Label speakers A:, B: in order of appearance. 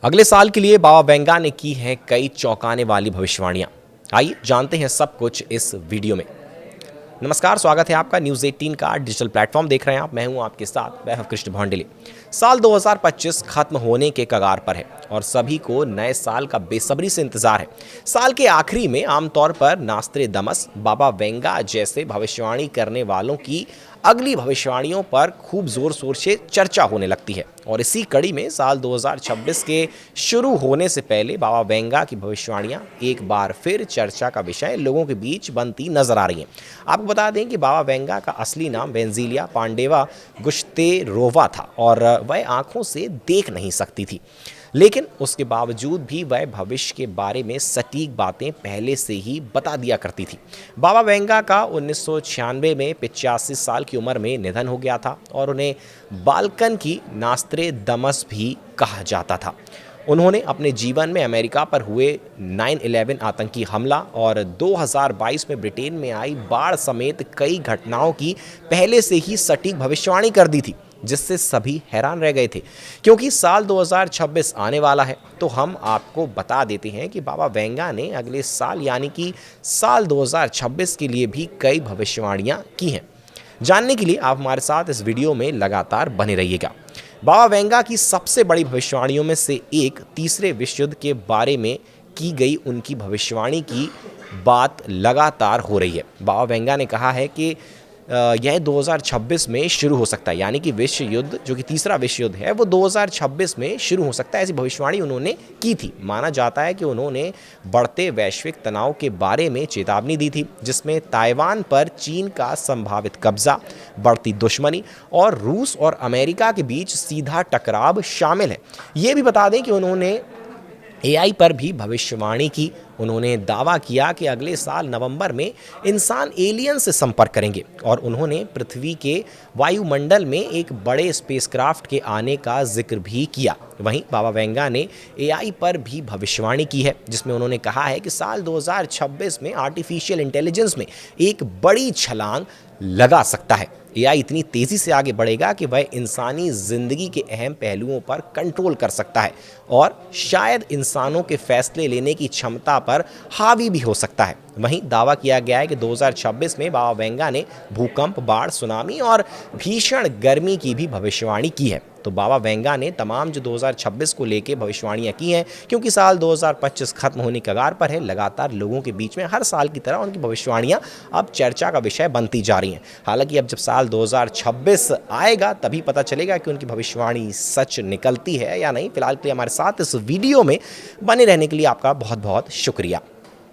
A: अगले साल के लिए बाबा वेंगा ने की हैं कई चौंकाने वाली भविष्यवाणियां। आइए जानते हैं सब कुछ इस वीडियो में। नमस्कार, स्वागत है आपका न्यूज़ 18 का डिजिटल प्लेटफॉर्म देख रहे हैं आप। मैं हूं आपके साथ वैभव कृष्ण भौंडले। साल 2025 खत्म होने के कगार पर है और सभी को नए साल का बेसब्री से इंतजार है। साल के आखिरी में आमतौर पर नास्त्रेदमस, बाबा वेंगा जैसे भविष्यवाणी करने वालों की अगली भविष्यवाणियों पर खूब जोर शोर से चर्चा होने लगती है और इसी कड़ी में साल 2026 के शुरू होने से पहले बाबा वेंगा की भविष्यवाणियां एक बार फिर चर्चा का विषय लोगों के बीच बनती नजर आ रही हैं। आपको बता दें कि बाबा वेंगा का असली नाम वेंजिलिया पांडेवा गुश्तेरोवा था और वह आंखों से देख नहीं सकती थी, लेकिन उसके बावजूद भी वह भविष्य के बारे में सटीक बातें पहले से ही बता दिया करती थी। बाबा वेंगा का 1996 में 85 साल की उम्र में निधन हो गया था और उन्हें बाल्कन की नास्त्रेदमस भी कहा जाता था। उन्होंने अपने जीवन में अमेरिका पर हुए 9/11 आतंकी हमला और 2022 में ब्रिटेन में आई बाढ़ समेत कई घटनाओं की पहले से ही सटीक भविष्यवाणी कर दी थी, जिससे सभी हैरान रह गए थे। क्योंकि साल 2026 आने वाला है तो हम आपको बता देते हैं कि बाबा वेंगा ने अगले साल यानी कि साल 2026 के लिए भी कई भविष्यवाणियां की हैं। जानने के लिए आप हमारे साथ इस वीडियो में लगातार बने रहिएगा। बाबा वेंगा की सबसे बड़ी भविष्यवाणियों में से एक तीसरे विश्व युद्ध के बारे में की गई उनकी भविष्यवाणी की बात लगातार हो रही है। बाबा वेंगा ने कहा है कि यह 2026 में शुरू हो सकता है, यानी कि विश्व युद्ध जो कि तीसरा विश्व युद्ध है वो 2026 में शुरू हो सकता है। ऐसी भविष्यवाणी उन्होंने की थी। माना जाता है कि उन्होंने बढ़ते वैश्विक तनाव के बारे में चेतावनी दी थी, जिसमें ताइवान पर चीन का संभावित कब्जा, बढ़ती दुश्मनी और रूस और अमेरिका के बीच सीधा टकराव शामिल है। ये भी बता दें कि उन्होंने एआई पर भी भविष्यवाणी की। उन्होंने दावा किया कि अगले साल नवंबर में इंसान एलियन से संपर्क करेंगे और उन्होंने पृथ्वी के वायुमंडल में एक बड़े स्पेसक्राफ्ट के आने का जिक्र भी किया। वहीं बाबा वेंगा ने एआई पर भी भविष्यवाणी की है, जिसमें उन्होंने कहा है कि साल 2026 में आर्टिफिशियल इंटेलिजेंस में एक बड़ी छलांग लगा सकता है। एआई इतनी तेज़ी से आगे बढ़ेगा कि वह इंसानी ज़िंदगी के अहम पहलुओं पर कंट्रोल कर सकता है और शायद इंसानों के फैसले लेने की क्षमता पर हावी भी हो सकता है। वहीं दावा किया गया है कि 2026 में बाबा वेंगा ने भूकंप, बाढ़, सुनामी और भीषण गर्मी की भी भविष्यवाणी की है। तो बाबा वेंगा ने तमाम जो 2026 को लेके भविष्यवाणियां की हैं, क्योंकि साल 2025 खत्म होने के कगार पर है, लगातार लोगों के बीच में हर साल की तरह उनकी भविष्यवाणियां अब चर्चा का विषय बनती जा रही हैं। हालांकि अब जब साल 2026 आएगा तभी पता चलेगा कि उनकी भविष्यवाणी सच निकलती है या नहीं। फिलहाल के लिए हमारे साथ इस वीडियो में बने रहने के लिए आपका बहुत बहुत शुक्रिया।